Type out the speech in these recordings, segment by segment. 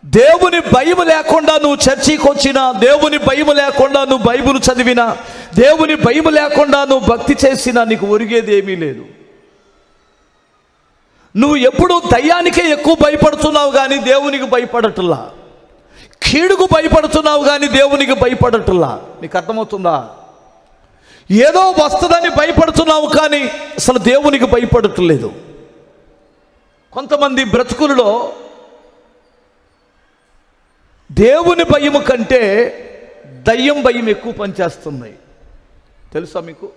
దేవుని భయం లేకుండా నువ్వు చర్చికి వచ్చినా, దేవుని భయం లేకుండా నువ్వు బైబిల్ చదివినా, దేవుని భయం లేకుండా నువ్వు భక్తి చేసినా నీకు ఒరిగేది ఏమీ లేదు. నువ్వు ఎప్పుడూ దయ్యానికే ఎక్కువ భయపడుతున్నావు కానీ దేవునికి భయపడటల్లా. కీడుకు భయపడుతున్నావు కానీ దేవునికి భయపడటల్లా. నీకు అర్థమవుతుందా? ఏదో వస్తుందని భయపడుతున్నావు కానీ అసలు దేవునికి భయపడట్లేదు. కొంతమంది బ్రతుకులలో దేవుని భయం కంటే దయ్యం భయం ఎక్కువ పనిచేస్తుంది. తెలుసా మీకు?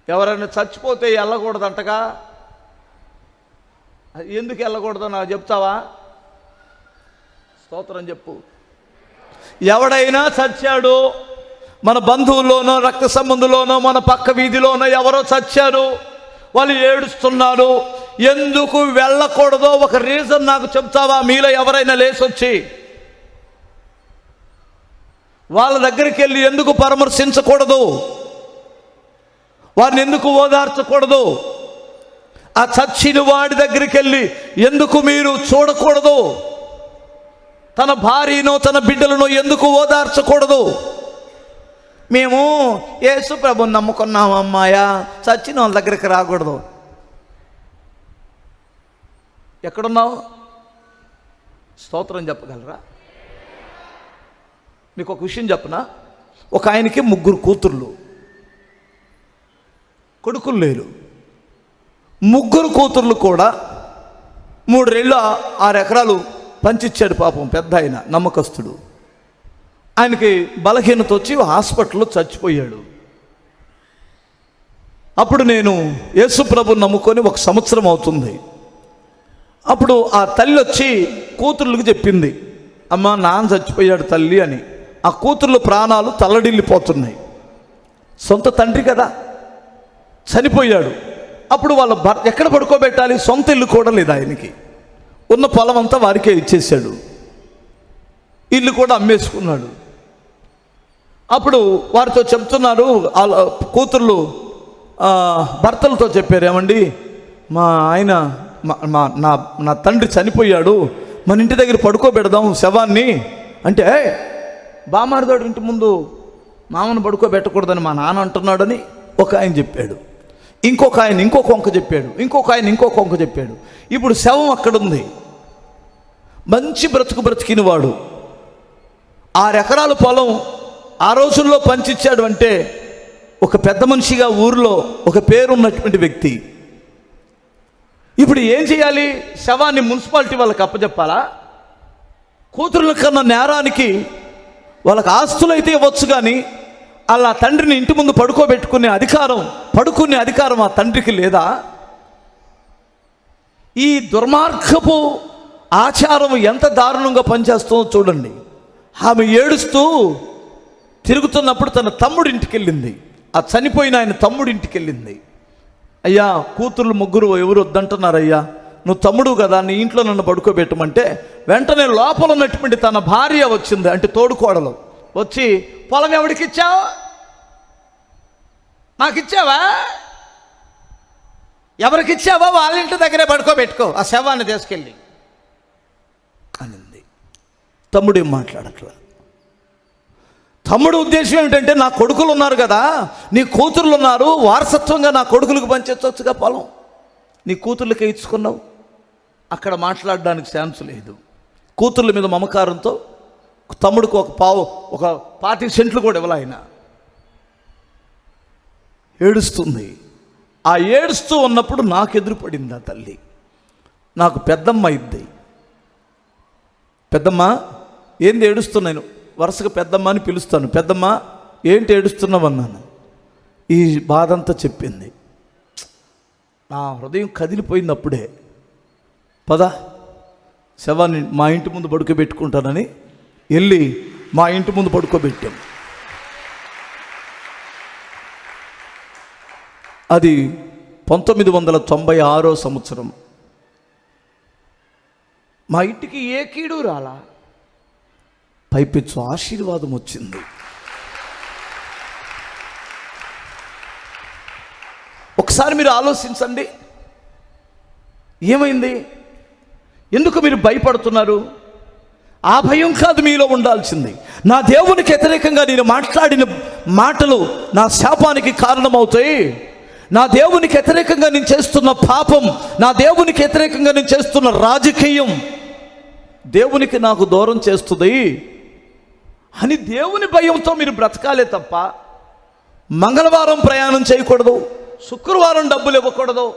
ఎవరైనా చచ్చిపోతే వెళ్ళకూడదంటగా. ఎందుకు వెళ్ళకూడదో నాకు చెప్తావా? స్తోత్రం చెప్పు. ఎవడైనా చచ్చాడు, మన బంధువుల్లోనో రక్త సంబంధులోనో మన పక్క వీధిలోనో ఎవరో చచ్చారు, వాళ్ళు ఏడుస్తున్నారు, ఎందుకు వెళ్ళకూడదో ఒక రీజన్ నాకు చెప్తావా? మీలో ఎవరైనా లేచొచ్చి వాళ్ళ దగ్గరికి వెళ్ళి ఎందుకు పరామర్శించకూడదు? వారిని ఎందుకు ఓదార్చకూడదు? ఆ చచ్చిన వాడి దగ్గరికి వెళ్ళి ఎందుకు మీరు చూడకూడదు? తన భార్యనో తన బిడ్డలను ఎందుకు ఓదార్చకూడదు? మేము యేసు ప్రభుని నమ్ముకున్నాం అమ్మాయా, చచ్చిన వాళ్ళ దగ్గరికి రాకూడదు. ఎక్కడున్నావు? స్తోత్రం చెప్పగలరా? మీకు ఒక విషయం చెప్పనా? ఒక ఆయనకి 3 కూతుర్లు, కొడుకులు లేరు. 3 కూతుర్లు కూడా 3 రెళ్ళు 6 ఎకరాలు పంచిచ్చాడు. పాపం పెద్ద ఆయన నమ్మకస్తుడు. ఆయనకి బలహీనత వచ్చి హాస్పిటల్లో చచ్చిపోయాడు. అప్పుడు నేను యేసు ప్రభుని నమ్ముకొని 1 సంవత్సరం అవుతుంది. అప్పుడు ఆ తల్లి వచ్చి కూతుర్లకు చెప్పింది, అమ్మ నాన్న చచ్చిపోయాడు తల్లి అని. ఆ కూతుర్ల ప్రాణాలు తల్లడిల్లిపోతున్నాయి. సొంత తండ్రి కదా, చనిపోయాడు. అప్పుడు వాళ్ళ ఎక్కడ పడుకోబెట్టాలి? సొంత ఇల్లు కూడా లేదు ఆయనకి. ఉన్న పొలం అంతా వారికే ఇచ్చేసాడు, ఇల్లు కూడా అమ్మేసుకున్నాడు. అప్పుడు వారితో చెప్తున్నారు, కూతుర్లు భర్తలతో చెప్పారు, ఏమండి మా ఆయన నా తండ్రి చనిపోయాడు, మన ఇంటి దగ్గర పడుకోబెడదాం శవాన్ని అంటే, బామారిదోడు ఇంటి ముందు మామను పడుకోబెట్టకూడదని మా నాన్న అంటున్నాడని ఒక ఆయన చెప్పాడు. ఇంకొక ఆయన ఇంకొక వంక చెప్పాడు. ఇంకొక ఆయన ఇంకొక వంక చెప్పాడు. ఇప్పుడు శవం అక్కడుంది. మంచి బ్రతికిన వాడు 6 ఎకరాల పొలం ఆ రోజుల్లో పంచిచ్చాడు అంటే ఒక పెద్ద మనిషిగా ఊరిలో ఒక పేరున్నటువంటి వ్యక్తి. ఇప్పుడు ఏం చేయాలి? శవాన్ని మున్సిపాలిటీ వాళ్ళకి అప్పచెప్పాలా? కూతురుల కన్నా నేరానికి వాళ్ళకి ఆస్తులైతే ఇవ్వచ్చు కానీ అలా తండ్రిని ఇంటి ముందు పడుకునే అధికారం ఆ తండ్రికి లేదా? ఈ దుర్మార్గపు ఆచారం ఎంత దారుణంగా పనిచేస్తుందో చూడండి. ఆమె ఏడుస్తూ తిరుగుతున్నప్పుడు తన తమ్ముడి ఇంటికి వెళ్ళింది. ఆ చనిపోయిన ఆయన తమ్ముడి ఇంటికి వెళ్ళింది. అయ్యా, కూతుర్లు 3 ఎవరు వద్దంటున్నారు, అయ్యా నువ్వు తమ్ముడు కదా, నీ ఇంట్లో నన్ను పడుకోబెట్టమంటే వెంటనే లోపల ఉన్నటువంటి తన భార్య వచ్చింది, అంటే తోడుకోడలు వచ్చి, పొలం ఎవడికి ఇచ్చావు? నాకు ఇచ్చావా? ఎవరికి ఇచ్చావో వాళ్ళ ఇంటి దగ్గరే పడుకోబెట్టుకో, ఆ శవాన్ని తీసుకెళ్ళి అనింది. తమ్ముడు ఏం మాట్లాడట్లా. తమ్ముడు ఉద్దేశం ఏమిటంటే, నా కొడుకులు ఉన్నారు కదా, నీ కూతుర్లు ఉన్నారు, వారసత్వంగా నా కొడుకులకు పంచొచ్చుగా పొలం, నీ కూతుర్లకే ఇచ్చుకున్నావు. అక్కడ మాట్లాడడానికి ఛాన్స్ లేదు. కూతుర్ల మీద మమకారంతో తమ్ముడికి ఒక 40 సెంట్లు కూడా ఇవ్వాలి. ఆయన ఏడుస్తుంది. ఆ ఏడుస్తూ ఉన్నప్పుడు నాకు ఎదురుపడింది ఆ తల్లి. నాకు పెద్దమ్మ ఇద్ది. పెద్దమ్మ ఏంది ఏడుస్తున్నాను? వరుసగా పెద్దమ్మ అని పిలుస్తాను. పెద్దమ్మ ఏంటి ఏడుస్తున్నావు అన్నాను. ఈ బాధ అంతా చెప్పింది. నా హృదయం కదిలిపోయింది. అప్పుడే పద శవాన్ని మా ఇంటి ముందు పడుకోబెట్టుకుంటానని వెళ్ళి మా ఇంటి ముందు పడుకోబెట్టాం. అది 1996 సంవత్సరం. మా ఇంటికి ఏ కీడు రాలా, పైపెచ్చు ఆశీర్వాదం వచ్చింది. ఒకసారి మీరు ఆలోచించండి, ఏమైంది? ఎందుకు మీరు భయపడుతున్నారు? ఆ భయం కాదు మీలో ఉండాల్సింది. నా దేవునికి వ్యతిరేకంగా నేను మాట్లాడిన మాటలు నా శాపానికి కారణమవుతాయి. నా దేవునికి వ్యతిరేకంగా నేను చేస్తున్న పాపం, నా దేవునికి వ్యతిరేకంగా నేను చేస్తున్న రాజకీయం దేవునికి నాకు దూరం చేస్తుంది అని దేవుని భయంతో మీరు బ్రతకాలే తప్ప మంగళవారం ప్రయాణం చేయకూడదు, శుక్రవారం డబ్బులు ఇవ్వకూడదు.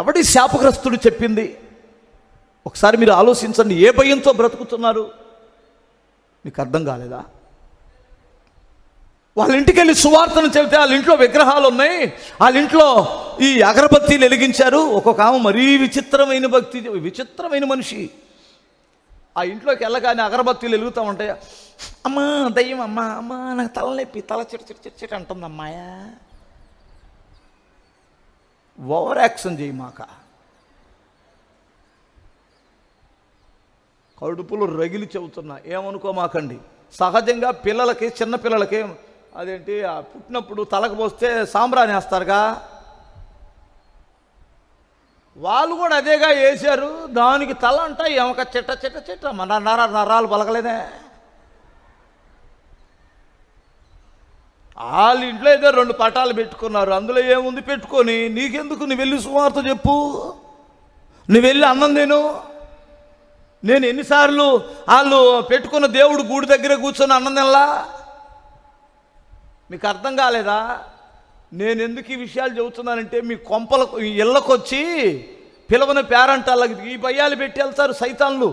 ఎవడి శాపగ్రస్తుడు చెప్పింది? ఒకసారి మీరు ఆలోచించండి. ఏ భయంతో బ్రతుకుతున్నారు? మీకు అర్థం కాలేదా? వాళ్ళ ఇంటికి వెళ్ళి సువార్తను చెబితే వాళ్ళ ఇంట్లో విగ్రహాలు ఉన్నాయి, వాళ్ళ ఇంట్లో ఈ అగరబత్తీలు వెలిగించారు. ఒక్కొక్క ఆమె మరీ విచిత్రమైన భక్తి, విచిత్రమైన మనిషి. ఆ ఇంట్లోకి వెళ్ళగానే అగరబత్తీలు వెలుగుతూ ఉంటాయి. అమ్మా దయ్యం, అమ్మా అమ్మా నాకు తలనొప్పి, తల చిట అంటుంది అమ్మాయా. ఓవర్ యాక్షన్ చేయమాక. కడుపులు రగిలి చెబుతున్నా, ఏమనుకోమాకండి. సహజంగా పిల్లలకి, చిన్న పిల్లలకి అదేంటి పుట్టినప్పుడు తలకు పోస్తే సాంబ్రాణి వేస్తారుగా, వాళ్ళు కూడా అదేగా వేశారు. దానికి తల అంట ఎమక చిట్ట చిట్ట చిట్ట మన నరాలు పలకలేదే. వాళ్ళ ఇంట్లో ఏదో 2 పటాలు పెట్టుకున్నారు, అందులో ఏముంది పెట్టుకొని. నీకెందుకు? నువ్వు వెళ్ళి సువార్త చెప్పు, నువ్వు వెళ్ళి అన్నం తిను. నేను ఎన్నిసార్లు వాళ్ళు పెట్టుకున్న దేవుడు గూడి దగ్గర కూర్చొని అన్నం తినలా? మీకు అర్థం కాలేదా? నేను ఎందుకు ఈ విషయాలు చెబుతున్నానంటే మీ కొంపలకు, ఇళ్ళకొచ్చి పిలవని పేరంటాళ్ళకి ఈ భయాలు పెట్టి వెళ్తారు సైతాన్లు.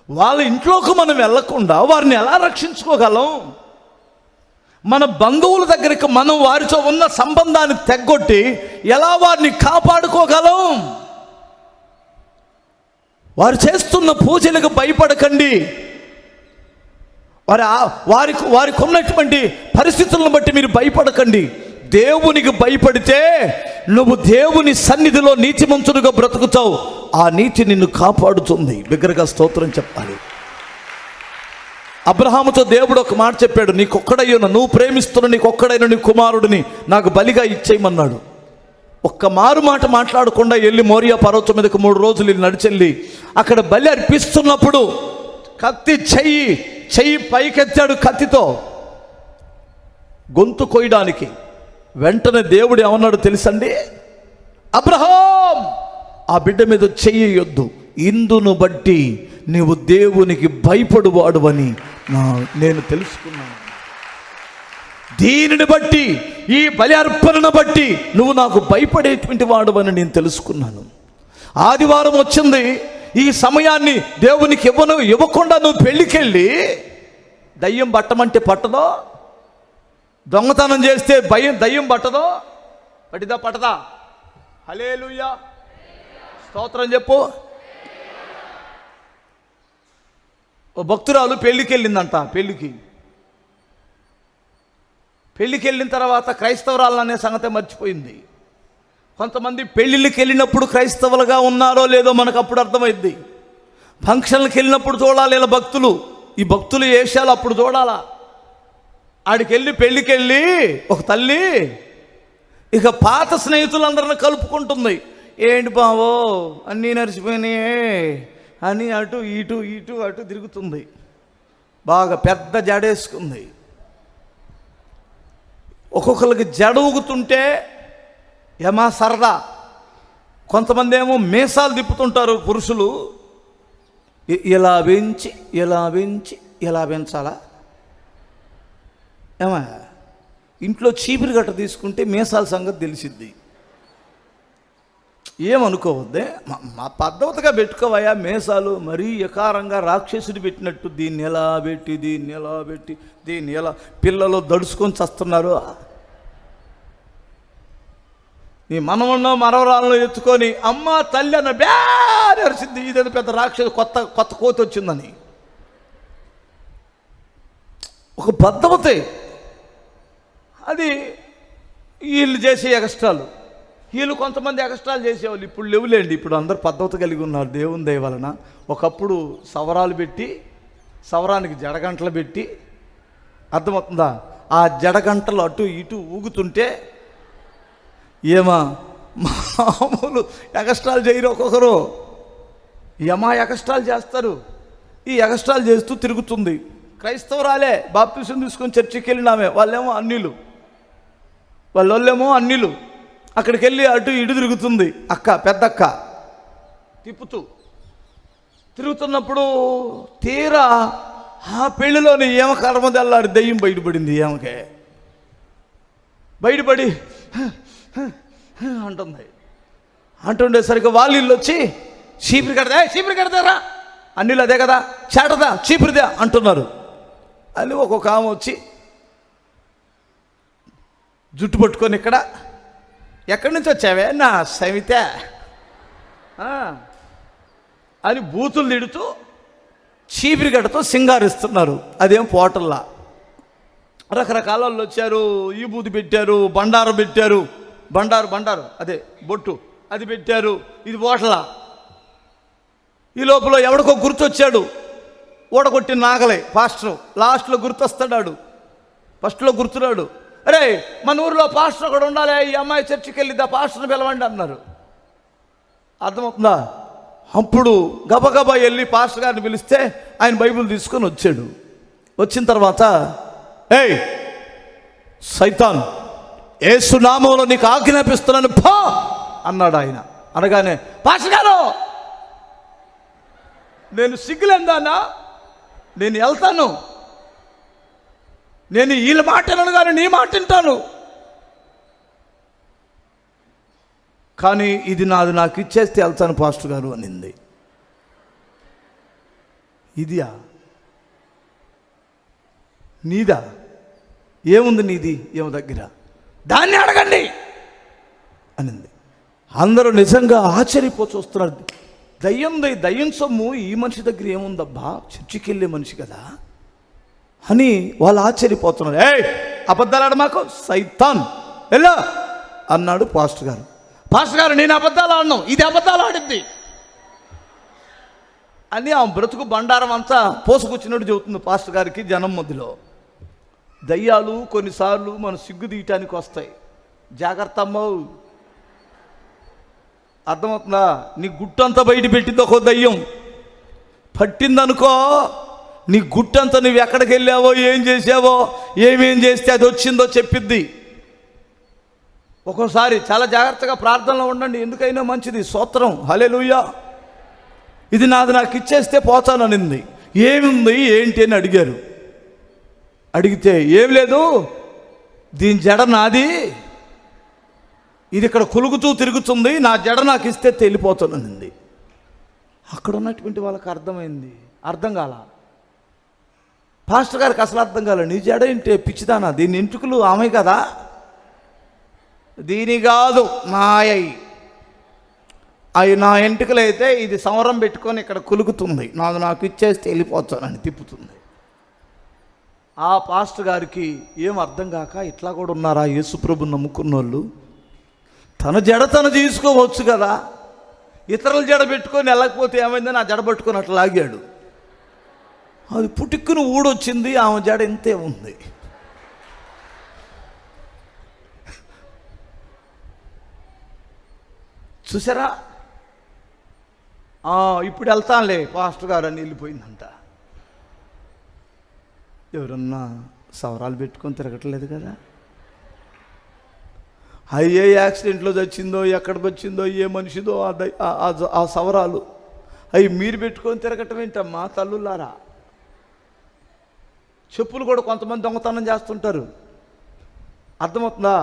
వాళ్ళ ఇంట్లోకి మనం వెళ్ళకుండా వారిని ఎలా రక్షించుకోగలం? మన బంధువుల దగ్గరికి మనం వారితో ఉన్న సంబంధాన్ని తెగ్గొట్టి ఎలా వారిని కాపాడుకోగలం? వారు చేస్తున్న పూజలకు భయపడకండి. వారికి ఉన్నటువంటి పరిస్థితులను బట్టి మీరు భయపడకండి. దేవునికి భయపడితే నువ్వు దేవుని సన్నిధిలో నీతిమంతుడుగా బ్రతుకుతావు. ఆ నీతి నిన్ను కాపాడుతుంది. బిగ్గరగా స్తోత్రం చెప్పాలి. అబ్రహాముతో దేవుడు ఒక మాట చెప్పాడు, నీకొక్కడయ్యున్న, నువ్వు ప్రేమిస్తున్న నీకొక్కడైన నీ కుమారుడిని నాకు బలిగా ఇచ్చేయమన్నాడు. ఒక్క మారు మాట మాట్లాడకుండా వెళ్ళి మోరియా పర్వతం మీదకి 3 రోజులు నడిచెళ్ళి అక్కడ బలి అర్పిస్తున్నప్పుడు కత్తి చెయ్యి పైకెత్తాడు కత్తితో గొంతు కొయ్యడానికి. వెంటనే దేవుడు ఏమన్నాడు తెలుసండి? అబ్రహాం, ఆ బిడ్డ మీద చెయ్యొద్దు, ఇందును బట్టి నీవు దేవునికి భయపడువాడు అని నేను తెలుసుకున్నాను. దీనిని బట్టి, ఈ బలి అర్పణను బట్టి నువ్వు నాకు భయపడేటువంటి వాడు అని నేను తెలుసుకున్నాను. ఆదివారం వచ్చింది, ఈ సమయాన్ని దేవునికి ఇవ్వకుండా నువ్వు పెళ్ళికెళ్ళి దయ్యం పట్టమంటే పట్టదో? దొంగతనం చేస్తే దయ్యం పట్టదో? పట్టదా? హల్లెలూయా, స్తోత్రం చెప్పు. ఓ భక్తురాలు పెళ్ళికెళ్ళిందంట. పెళ్ళికి వెళ్ళిన తర్వాత క్రైస్తవురాలు అనే సంగతి మర్చిపోయింది. కొంతమంది పెళ్ళిళ్ళకి వెళ్ళినప్పుడు క్రైస్తవులుగా ఉన్నారో లేదో మనకు అప్పుడు అర్థమైంది. ఫంక్షన్లకు వెళ్ళినప్పుడు చూడాలి ఇలా భక్తులు, ఈ భక్తులు వేషాలు అప్పుడు చూడాలా. ఆడికెళ్ళి పెళ్ళికెళ్ళి ఒక తల్లి ఇక పాత స్నేహితులందరిని కలుపుకుంటుంది. ఏంటి బావో అన్నీ నడిచిపోయినాయే అని అటు ఇటు తిరుగుతుంది. బాగా పెద్ద జడేసుకుంది. ఒక్కొక్కరికి జడ ఊగుతుంటే ఏమా సరదా. కొంతమంది ఏమో మీసాలు తిప్పుతుంటారు పురుషులు. ఇలా పెంచాలా ఏమా? ఇంట్లో చీపిరి గట్ట తీసుకుంటే మీసాల సంగతి తెలిసిద్ది. ఏమనుకోవద్దే, మా పద్ధతిగా పెట్టుకోవయా మీసాలు. మరీ ఎకారంగా రాక్షసుడు పెట్టినట్టు దీన్ని ఎలా పెట్టి దీన్ని ఎలా పిల్లలు దడుచుకొని చస్తున్నారు. నీ మనవరాలను ఎత్తుకొని అమ్మ తల్లి అన్న బ్యారిసింది. ఇదేదో పెద్ద రాక్షసు కొత్త కోతి వచ్చిందని. ఒక పద్ధతి అది. వీళ్ళు చేసే ఎగస్ట్రాలు, వీళ్ళు కొంతమంది ఎగస్ట్రాలు చేసేవాళ్ళు. ఇప్పుడు లేవులేండి, ఇప్పుడు అందరు పద్ధతి కలిగి ఉన్నారు దేవుని దయ వలన. ఒకప్పుడు సవరాలు పెట్టి, సవరానికి జడగంటలు పెట్టి, అర్థమవుతుందా? ఆ జడగంటలు అటు ఇటు ఊగుతుంటే ఏమా మామూలు ఎగస్ట్రాలు చేయరు ఒక్కొక్కరు. ఈ అమ్మాయి ఎగస్ట్రాలు చేస్తారు. ఈ ఎగస్ట్రాలు చేస్తూ తిరుగుతుంది. క్రైస్తవురాలే, బాప్తిసం తీసుకొని చర్చికి వెళ్ళినామే, వాళ్ళేమో అన్యులు, వాళ్ళేమో అన్యులు. అక్కడికి వెళ్ళి అటు ఇటు తిరుగుతుంది. పెద్దక్క తిరుగుతున్నప్పుడు తీరా ఆ పెళ్లిలోని ఏమ కర్మదల్లాడి దయ్యం బయటపడింది. ఏమకే బయటపడి అంటుంది. అంటుండేసరికి వాళ్ళు ఇల్లు వచ్చి చీపురు కడతారా అన్నిలు అదే కదా, చేటదా చీపురిదా అంటున్నారు. అని ఒక్కొక్క ఆమె వచ్చి జుట్టు పట్టుకొని ఎక్కడి నుంచి వచ్చావే నా సవిత అని బూతులు తిడుతూ చీపిరిగడతో సింగారిస్తున్నారు. అదేం పోటల్లా. రకరకాల వాళ్ళు వచ్చారు. ఈ బూతి పెట్టారు, బండారం పెట్టారు, బండారు అదే బొట్టు అది పెట్టారు. ఇది పోటలా. ఈ లోపల ఎవడికో గుర్తొచ్చాడు. ఓడగొట్టిన నాగలే పాస్టర్. లాస్ట్లో గుర్తొస్తాడు, ఫస్ట్లో గుర్తున్నాడు. అరే మన ఊరిలో పాస్టర్ కూడా ఉండాలి, ఈ అమ్మాయి చర్చికి వెళ్ళిద్దా, పాస్టర్ని పిలవండి అన్నారు. అర్థమవుతుందా? అప్పుడు గబగబా వెళ్ళి పాస్టర్ గారిని పిలిస్తే ఆయన బైబిల్ తీసుకొని వచ్చాడు. వచ్చిన తర్వాత ఏయ్ సైతాన్, యేసు నామములో నీకు ఆజ్ఞాపిస్తున్నాను పో అన్నాడు ఆయన. అనగానే పాస్టర్ గారు నేను సిగ్గులేందానా, నేను వెళ్తాను, నేను వీళ్ళ మాట వినను కానీ నీ మాట వింటాను, కానీ ఇది నాది, నాకు ఇచ్చేస్తే వెళ్తాను పాస్టర్ గారు అనింది. ఇదియా నీదా? ఏముంది నీది ఏమో దగ్గర, దాన్ని అడగండి అనింది. అందరూ నిజంగా ఆశ్చర్యపో చూస్తున్నారు. దయ్యం సొమ్ము ఈ మనిషి దగ్గర ఏముందబ్బా, చర్చికి వెళ్ళే మనిషి కదా అని వాళ్ళు ఆశ్చర్యపోతున్నారు. ఏయ్ అబద్ధాలు ఆడ మాకు, సైతాన్ ఎలా అన్నాడు పాస్టర్ గారు. పాస్టర్ గారు నేను అబద్ధాలు ఆడను, ఇది అబద్ధాలు ఆడింది అని ఆ బ్రతుకు బండారం అంతా పోసుకొచ్చినట్టు చెబుతుంది పాస్టర్ గారికి జనం మధ్యలో. దయ్యాలు కొన్నిసార్లు మన సిగ్గు తీయటానికి వస్తాయి. జాగ్రత్త అమ్మో. అర్థమవుతుందా? నీ గుట్టంతా బయట పెట్టింది ఒక దయ్యం, పట్టిందనుకో నీ గుట్టంతా నువ్వు ఎక్కడికి వెళ్ళావో, ఏం చేసావో, ఏమేం చేస్తే అది వచ్చిందో చెప్పిద్ది. ఒక్కోసారి చాలా జాగ్రత్తగా ప్రార్థనలో ఉండండి, ఎందుకైనా మంచిది. స్తోత్రం, హల్లెలూయా. ఇది నాది, నాకు ఇచ్చేస్తే పోతాననింది. ఏముంది ఏంటి అని అడిగారు. అడిగితే ఏం లేదు, దీని జడ నాది, ఇది ఇక్కడ కులుగుతూ తిరుగుతుంది, నా జడ నాకు ఇస్తే తేలిపోతాననింది. అక్కడ ఉన్నటువంటి వాళ్ళకి అర్థమైంది. అర్థం కాల పాస్టర్ గారికి, అసలు అర్థం కాలే. నీ జడ ఏంటి పిచ్చిదానా, దీని ఎంటుకలు ఆమె కదా, దీని కాదు నాయ్, అవి నా ఎంటుకలు అయితే ఇది సంవరం పెట్టుకొని ఇక్కడ కులుగుతుంది, నాకు ఇచ్చేస్తే వెళ్ళిపోతానని తిప్పుతుంది. ఆ పాస్టర్ గారికి ఏం అర్థం కాక, ఇట్లా కూడా ఉన్నారా యేసుప్రభు నమ్ముకున్న వాళ్ళు, తన జడ తను తీసుకోవచ్చు కదా, ఇతరుల జడ పెట్టుకొని వెళ్ళకపోతే ఏమైందని ఆ జడ పట్టుకొని అట్లా లాగాడు. అది పుట్టుకుని ఊడొచ్చింది, ఆమె జడ ఇంతే ఉంది. చూసారా? ఇప్పుడు వెళ్తానులే పాస్టర్ గారు అని వెళ్ళిపోయిందంట. ఎవరన్నా సవరాలు పెట్టుకొని తిరగట్లేదు కదా. ఏ యాక్సిడెంట్లో చచ్చిందో, ఎక్కడికి వచ్చిందో, ఏ మనిషిదో ఆ సవరాలు అవి మీరు పెట్టుకొని తిరగటం ఏంటమ్మా తల్లులారా. చెప్పులు కూడా కొంతమంది దొంగతనం చేస్తుంటారు. అర్థమవుతుందా?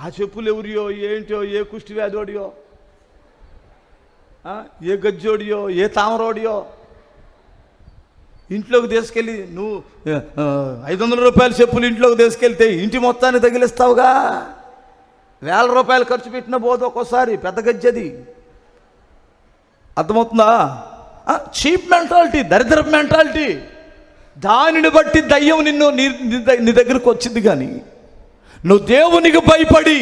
ఆ చెప్పులు ఎవరియో ఏంటో, ఏ కుష్టి వ్యాధోడియో, ఏ గజ్జోడియో, ఏ తామరోడియో ఇంట్లోకి తీసుకెళ్ళి, నువ్వు 500 రూపాయల చెప్పులు ఇంట్లోకి తీసుకెళ్తే ఇంటి మొత్తాన్ని తగిలిస్తావుగా. 1000 రూపాయలు ఖర్చు పెట్టిన పోదు ఒక్కోసారి పెద్ద గజ్జది. అర్థమవుతుందా? చీప్ మెంటాలిటీ, దరిద్రపు మెంటాలిటీ. దానిని బట్టి దయ్యం నీ దగ్గరకు వచ్చింది. కానీ నువ్వు దేవునికి భయపడి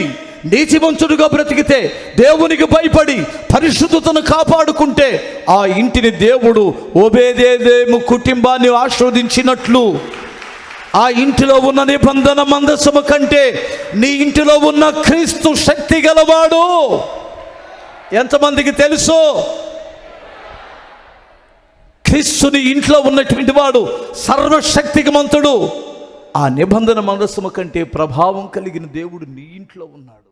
నీతిమంతుడుగా బ్రతికితే, దేవునికి భయపడి పరిశుద్ధతను కాపాడుకుంటే, ఆ ఇంటిని దేవుడు ఓబేదేము కుటుంబాన్ని ఆశీర్వదించినట్లు, ఆ ఇంటిలో ఉన్న నిబంధన మందసము కంటే నీ ఇంటిలో ఉన్న క్రీస్తు శక్తి గలవాడు. ఎంతమందికి తెలుసు? క్రీస్తుని ఇంట్లో ఉన్నటువంటి వాడు సర్వశక్తికి మంతుడు. ఆ నిబంధన మందసము కంటే ప్రభావం కలిగిన దేవుడు నీ ఇంట్లో ఉన్నాడు.